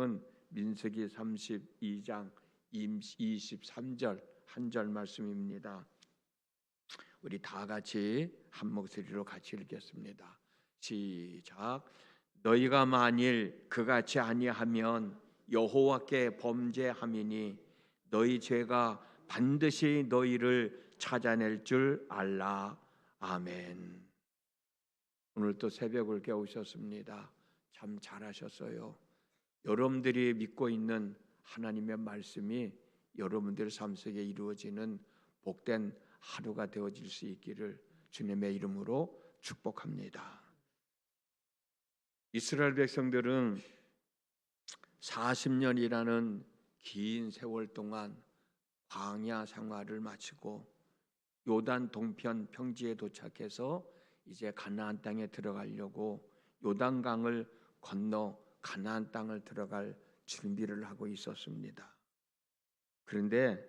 말씀은 민수기 32장 23절 한 절 말씀입니다. 우리 다 같이 한 목소리로 같이 읽겠습니다. 시작. 너희가 만일 그같이 아니하면 여호와께 범죄함이니 너희 죄가 반드시 너희를 찾아낼 줄 알라. 아멘. 오늘 또 새벽을 깨우셨습니다. 참 잘하셨어요. 여러분들이 믿고 있는 하나님의 말씀이 여러분들 삶 속에 이루어지는 복된 하루가 되어질 수 있기를 주님의 이름으로 축복합니다. 이스라엘 백성들은 40년이라는 긴 세월 동안 광야 생활을 마치고 요단 동편 평지에 도착해서 이제 가나안 땅에 들어가려고 요단강을 건너 가나안 땅을 들어갈 준비를 하고 있었습니다. 그런데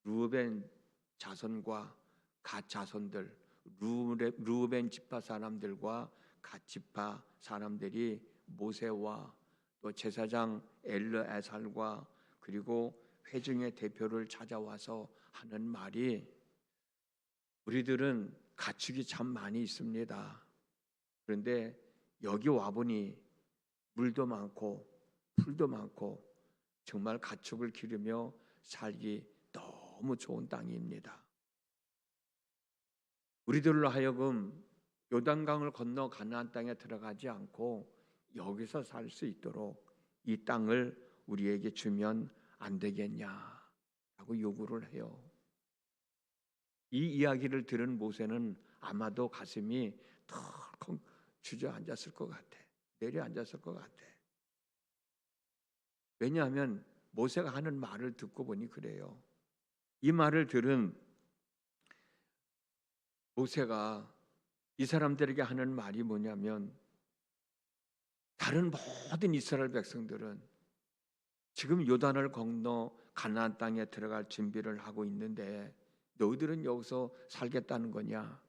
르우벤 자손과 갓 자손들, 르우벤 지파 사람들과 갓 지파 사람들이 모세와 또 제사장 엘르에살과 그리고 회중의 대표를 찾아와서 하는 말이, 우리들은 가축이 참 많이 있습니다. 그런데 여기 와보니 물도 많고 풀도 많고 정말 가축을 기르며 살기 너무 좋은 땅입니다. 우리들로 하여금 요단강을 건너 가나안 땅에 들어가지 않고 여기서 살 수 있도록 이 땅을 우리에게 주면 안 되겠냐라고 요구를 해요. 이 이야기를 들은 모세는 아마도 가슴이 덜컹 주저앉았을 것 같아. 내려앉았을 것 같아. 왜냐하면 모세가 하는 말을 듣고 보니 그래요. 이 말을 들은 모세가 이 사람들에게 하는 말이 뭐냐면, 다른 모든 이스라엘 백성들은 지금 요단을 건너 가나안 땅에 들어갈 준비를 하고 있는데 너희들은 여기서 살겠다는 거냐?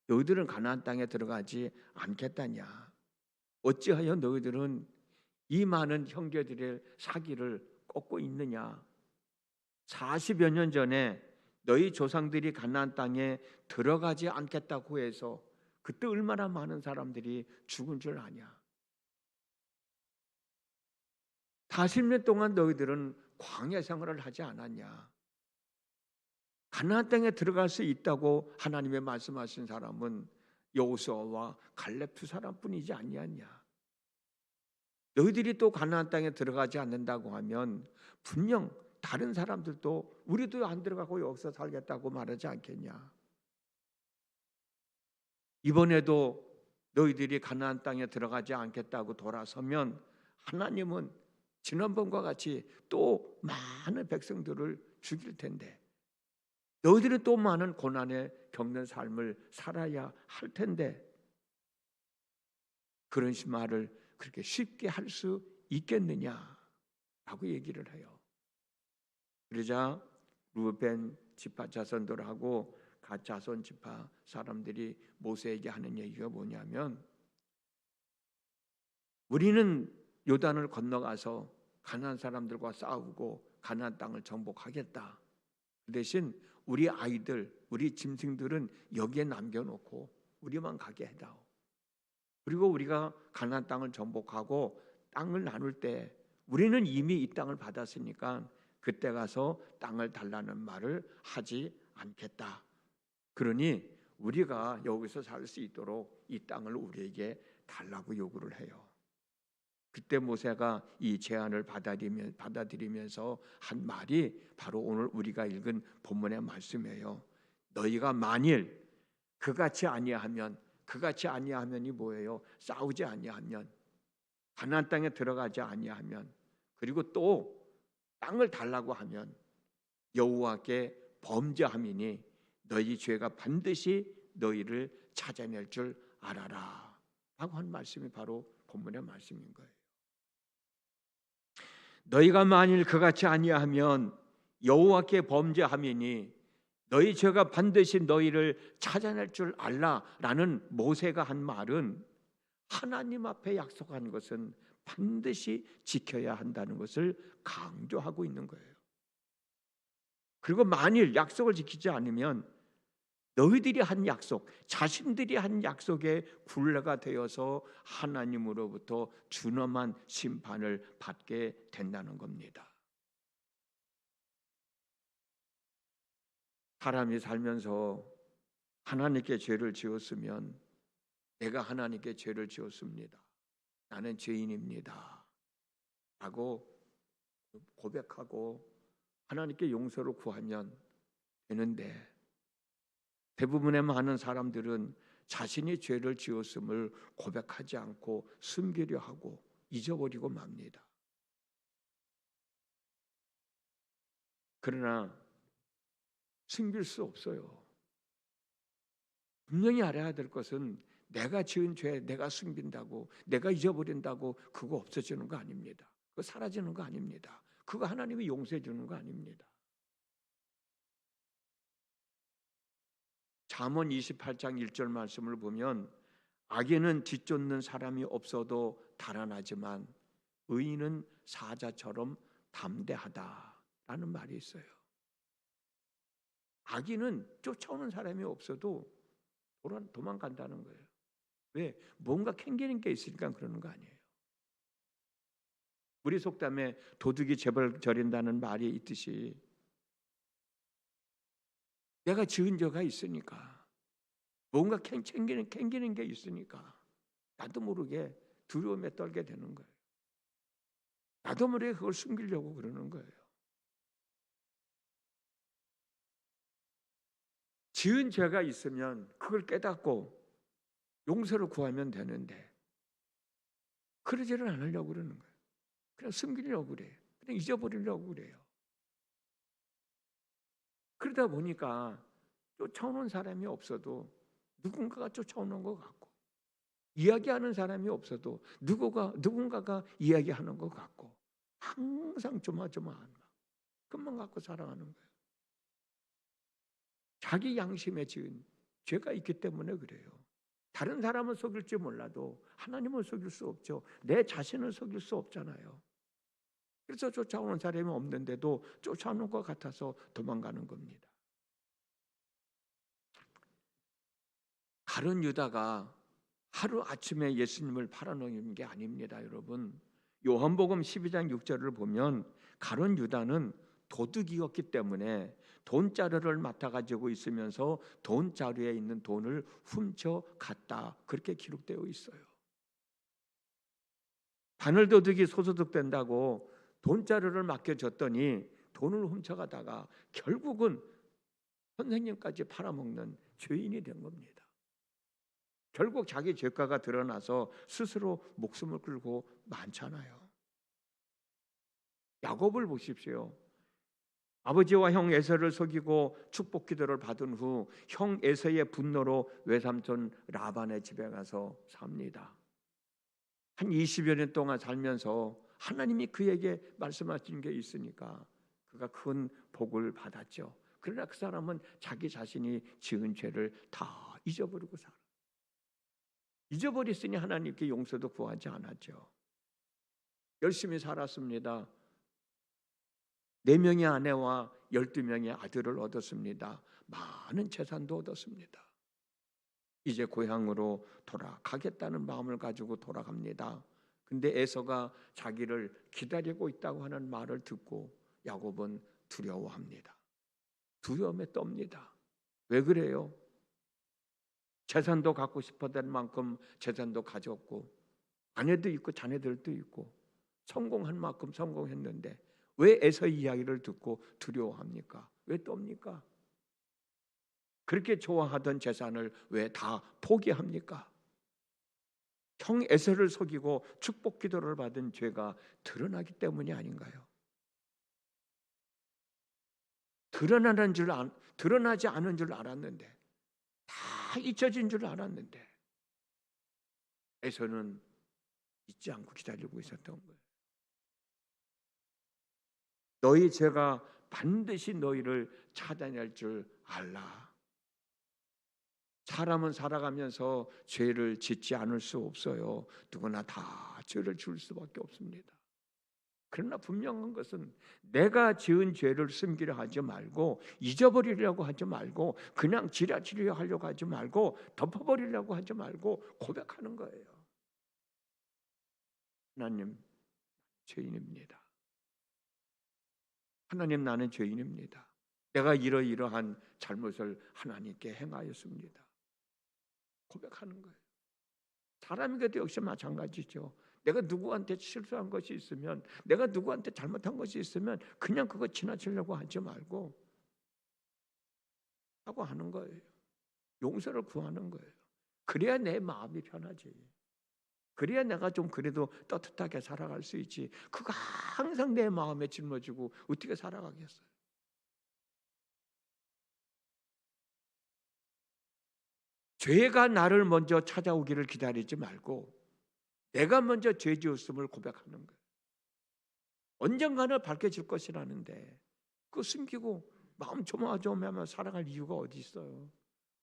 너희들은 가나안 땅에 들어가지 않겠다냐? 어찌하여 너희들은 이 많은 형제들의 사기를 꺾고 있느냐? 40여 년 전에 너희 조상들이 가나안 땅에 들어가지 않겠다고 해서 그때 얼마나 많은 사람들이 죽은 줄 아냐? 40년 동안 너희들은 광야 생활을 하지 않았냐? 가나안 땅에 들어갈 수 있다고 하나님의 말씀하신 사람은 여호수아와 갈렙 두 사람뿐이지 아니었냐? 너희들이 또 가나안 땅에 들어가지 않는다고 하면 분명 다른 사람들도 우리도 안 들어가고 여기서 살겠다고 말하지 않겠냐? 이번에도 너희들이 가나안 땅에 들어가지 않겠다고 돌아서면 하나님은 지난번과 같이 또 많은 백성들을 죽일 텐데, 너희들은 또 많은 고난에 겪는 삶을 살아야 할 텐데, 그런 말을 그렇게 쉽게 할 수 있겠느냐라고 얘기를 해요. 그러자 르우벤 지파 자손들하고 갓 자손 지파 사람들이 모세에게 하는 얘기가 뭐냐면, 우리는 요단을 건너가서 가나안 사람들과 싸우고 가나안 땅을 정복하겠다. 그 대신 우리 아이들, 우리 짐승들은 여기에 남겨놓고 우리만 가게 해다오. 그리고 우리가 가나안 땅을 정복하고 땅을 나눌 때 우리는 이미 이 땅을 받았으니까 그때 가서 땅을 달라는 말을 하지 않겠다. 그러니 우리가 여기서 살 수 있도록 이 땅을 우리에게 달라고 요구를 해요. 그때 모세가 이 제안을 받아들이면서 한 말이 바로 오늘 우리가 읽은 본문의 말씀이에요. 너희가 만일 그같이 아니하면이 뭐예요? 싸우지 아니하면, 가나안 땅에 들어가지 아니하면, 그리고 또 땅을 달라고 하면 여호와께 범죄함이니 너희 죄가 반드시 너희를 찾아낼 줄 알아라 라고 한 말씀이 바로 본문의 말씀인 거예요. 너희가 만일 그같이 아니하면 여호와께 범죄함이니 너희 죄가 반드시 너희를 찾아낼 줄 알라라는 모세가 한 말은, 하나님 앞에 약속한 것은 반드시 지켜야 한다는 것을 강조하고 있는 거예요. 그리고 만일 약속을 지키지 않으면 너희들이 한 약속, 자신들이 한 약속에 굴레가 되어서 하나님으로부터 준엄한 심판을 받게 된다는 겁니다. 사람이 살면서 하나님께 죄를 지었으면 내가 하나님께 죄를 지었습니다. 나는 죄인입니다. 라고 고백하고 하나님께 용서를 구하면 되는데 대부분의 많은 사람들은 자신이 죄를 지었음을 고백하지 않고 숨기려 하고 잊어버리고 맙니다. 그러나 숨길 수 없어요. 분명히 알아야 될 것은 내가 지은 죄 내가 숨긴다고 내가 잊어버린다고 그거 없어지는 거 아닙니다. 그거 사라지는 거 아닙니다. 그거 하나님이 용서해 주는 거 아닙니다. 잠언 28장 1절 말씀을 보면 악인은 뒤쫓는 사람이 없어도 달아나지만 의인은 사자처럼 담대하다라는 말이 있어요. 악인은 쫓아오는 사람이 없어도 도망간다는 거예요. 왜? 뭔가 캥기는 게 있으니까 그러는 거 아니에요. 우리 속담에 도둑이 재벌 저린다는 말이 있듯이 내가 지은 죄가 있으니까 뭔가 캥기는 게 있으니까 나도 모르게 두려움에 떨게 되는 거예요. 나도 모르게 그걸 숨기려고 그러는 거예요. 지은 죄가 있으면 그걸 깨닫고 용서를 구하면 되는데 그러지를 않으려고 그러는 거예요. 그냥 숨기려고 그래요. 그냥 잊어버리려고 그래요. 그러다 보니까 쫓아오는 사람이 없어도 누군가가 쫓아오는 것 같고 이야기하는 사람이 없어도 누군가가 이야기하는 것 같고 항상 조마조마한 것만 갖고 살아가는 거예요. 자기 양심에 지은 죄가 있기 때문에 그래요. 다른 사람은 속일지 몰라도 하나님은 속일 수 없죠. 내 자신을 속일 수 없잖아요. 그래서 쫓아오는 사람이 없는데도 쫓아오는 것 같아서 도망가는 겁니다. 가룟 유다가 하루아침에 예수님을 팔아넘긴 게 아닙니다, 여러분. 요한복음 12장 6절을 보면 가룟 유다는 도둑이었기 때문에 돈자루를 맡아가지고 있으면서 돈자루에 있는 돈을 훔쳐갔다, 그렇게 기록되어 있어요. 바늘도둑이 소소득 된다고 돈자루를 맡겨줬더니 돈을 훔쳐가다가 결국은 선생님까지 팔아먹는 죄인이 된 겁니다. 결국 자기 죄가가 드러나서 스스로 목숨을 끌고 많잖아요. 야곱을 보십시오. 아버지와 형 에서를 속이고 축복 기도를 받은 후 형 에서의 분노로 외삼촌 라반의 집에 가서 삽니다. 한 20여 년 동안 살면서 하나님이 그에게 말씀하신 게 있으니까 그가 큰 복을 받았죠. 그러나 그 사람은 자기 자신이 지은 죄를 다 잊어버리고 살아. 잊어버렸으니 하나님께 용서도 구하지 않았죠. 열심히 살았습니다. 4명의 아내와 12명의 아들을 얻었습니다. 많은 재산도 얻었습니다. 이제 고향으로 돌아가겠다는 마음을 가지고 돌아갑니다. 근데 에서가 자기를 기다리고 있다고 하는 말을 듣고 야곱은 두려워합니다. 두려움에 떱니다. 왜 그래요? 재산도 갖고 싶었던 만큼 재산도 가졌고 아내도 있고 자녀들도 있고 성공한 만큼 성공했는데 왜 에서의 이야기를 듣고 두려워합니까? 왜 떱니까? 그렇게 좋아하던 재산을 왜 다 포기합니까? 형 에서를 속이고 축복 기도를 받은 죄가 드러나기 때문이 아닌가요? 드러나지 않은 줄 알았는데 다 잊혀진 줄 알았는데 에서는 잊지 않고 기다리고 있었던 거예요. 너희 죄가 반드시 너희를 찾아낼 줄 알라. 사람은 살아가면서 죄를 짓지 않을 수 없어요. 누구나 다 죄를 지을 수밖에 없습니다. 그러나 분명한 것은 내가 지은 죄를 숨기려 하지 말고, 잊어버리려고 하지 말고, 그냥 지나치려 하려고 하지 말고, 덮어버리려고 하지 말고 고백하는 거예요. 하나님, 죄인입니다. 하나님, 나는 죄인입니다. 내가 이러이러한 잘못을 하나님께 행하였습니다. 고백하는 거예요. 사람에게도 역시 마찬가지죠. 내가 누구한테 실수한 것이 있으면, 내가 누구한테 잘못한 것이 있으면 그냥 그거 지나치려고 하지 말고 하고 하는 거예요. 용서를 구하는 거예요. 그래야 내 마음이 편하지. 그래야 내가 좀 그래도 떳떳하게 살아갈 수 있지. 그거 항상 내 마음에 짊어지고 어떻게 살아가겠어요? 죄가 나를 먼저 찾아오기를 기다리지 말고 내가 먼저 죄 지었음을 고백하는 거예요. 언젠가는 밝혀질 것이라는데 그거 숨기고 마음 조마조마하며 살아갈 이유가 어디 있어요?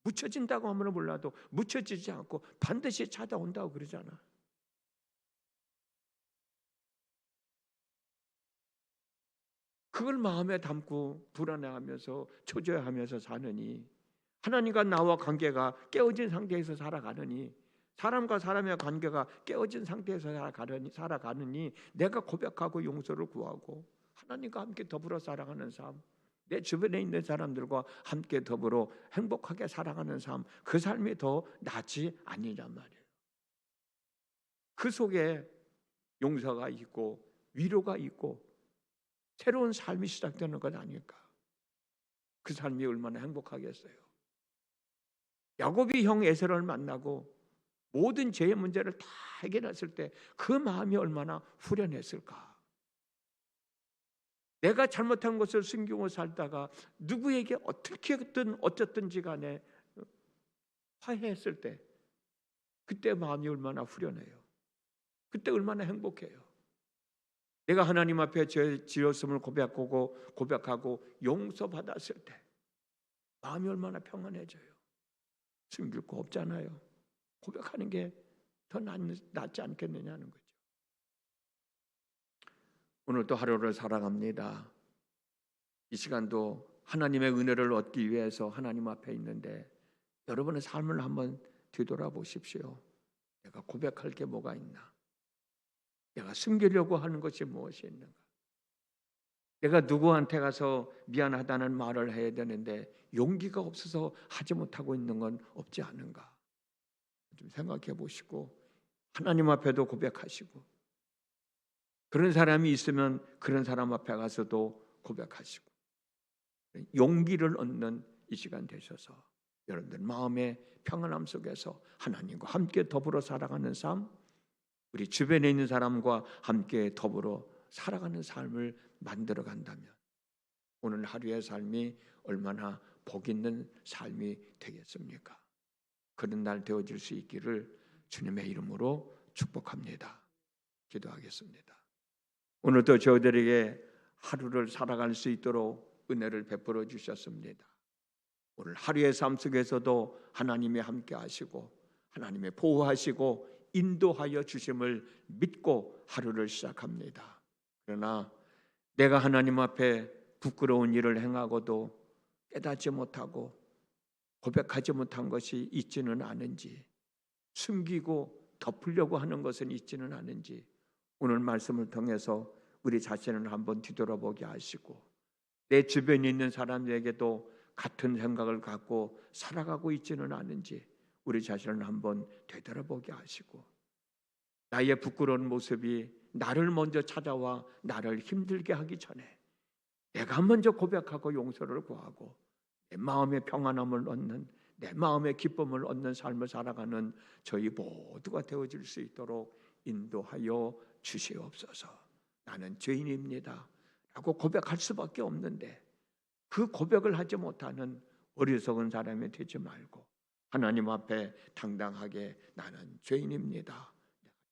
묻혀진다고 하면 몰라도 묻혀지지 않고 반드시 찾아온다고 그러잖아. 그걸 마음에 담고 불안해하면서 초조해하면서 사느니, 하나님과 나와 관계가 깨어진 상태에서 살아가느니, 사람과 사람의 관계가 깨어진 상태에서 살아가느니 내가 고백하고 용서를 구하고 하나님과 함께 더불어 살아가는 삶, 내 주변에 있는 사람들과 함께 더불어 행복하게 살아가는 삶, 그 삶이 더 낫지 아니란 말이에요. 그 속에 용서가 있고 위로가 있고 새로운 삶이 시작되는 것 아닐까? 그 삶이 얼마나 행복하겠어요. 야곱이 형 에서를 만나고 모든 죄의 문제를 다 해결했을 때 그 마음이 얼마나 후련했을까? 내가 잘못한 것을 숨기고 살다가 누구에게 어떻게든 어쨌든지 간에 화해했을 때 그때 마음이 얼마나 후련해요. 그때 얼마나 행복해요. 내가 하나님 앞에 죄 지었음을 고백하고 용서받았을 때 마음이 얼마나 평안해져요. 숨길 거 없잖아요. 고백하는 게 더 낫지 않겠느냐는 거죠. 오늘도 하루를 살아갑니다. 이 시간도 하나님의 은혜를 얻기 위해서 하나님 앞에 있는데 여러분의 삶을 한번 뒤돌아보십시오. 내가 고백할 게 뭐가 있나? 내가 숨기려고 하는 것이 무엇이 있는가? 내가 누구한테 가서 미안하다는 말을 해야 되는데 용기가 없어서 하지 못하고 있는 건 없지 않은가? 좀 생각해 보시고 하나님 앞에도 고백하시고, 그런 사람이 있으면 그런 사람 앞에 가서도 고백하시고, 용기를 얻는 이 시간 되셔서 여러분들 마음의 평안함 속에서 하나님과 함께 더불어 살아가는 삶, 우리 주변에 있는 사람과 함께 더불어 살아가는 삶을 만들어 간다면 오늘 하루의 삶이 얼마나 복 있는 삶이 되겠습니까? 그런 날 되어질 수 있기를 주님의 이름으로 축복합니다. 기도하겠습니다. 오늘도 저희들에게 하루를 살아갈 수 있도록 은혜를 베풀어 주셨습니다. 오늘 하루의 삶 속에서도 하나님이 함께 하시고 하나님의 보호하시고 인도하여 주심을 믿고 하루를 시작합니다. 그러나 내가 하나님 앞에 부끄러운 일을 행하고도 깨닫지 못하고 고백하지 못한 것이 있지는 않은지, 숨기고 덮으려고 하는 것은 있지는 않은지 오늘 말씀을 통해서 우리 자신을 한번 뒤돌아보게 하시고 내 주변에 있는 사람에게도 같은 생각을 갖고 살아가고 있지는 않은지 우리 자신을 한번 되돌아보게 하시고 나의 부끄러운 모습이 나를 먼저 찾아와 나를 힘들게 하기 전에 내가 먼저 고백하고 용서를 구하고 내 마음의 평안함을 얻는, 내 마음의 기쁨을 얻는 삶을 살아가는 저희 모두가 되어질 수 있도록 인도하여 주시옵소서. 나는 죄인입니다 라고 고백할 수밖에 없는데 그 고백을 하지 못하는 어리석은 사람이 되지 말고 하나님 앞에 당당하게 나는 죄인입니다,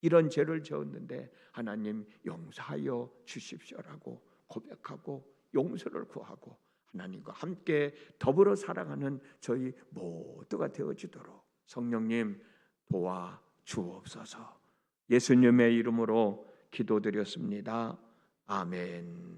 이런 죄를 지었는데 하나님 용서하여 주십시오라고 고백하고 용서를 구하고 하나님과 함께 더불어 살아가는 저희 모두가 되어지도록 성령님 도와 주옵소서. 예수님의 이름으로 기도드렸습니다. 아멘.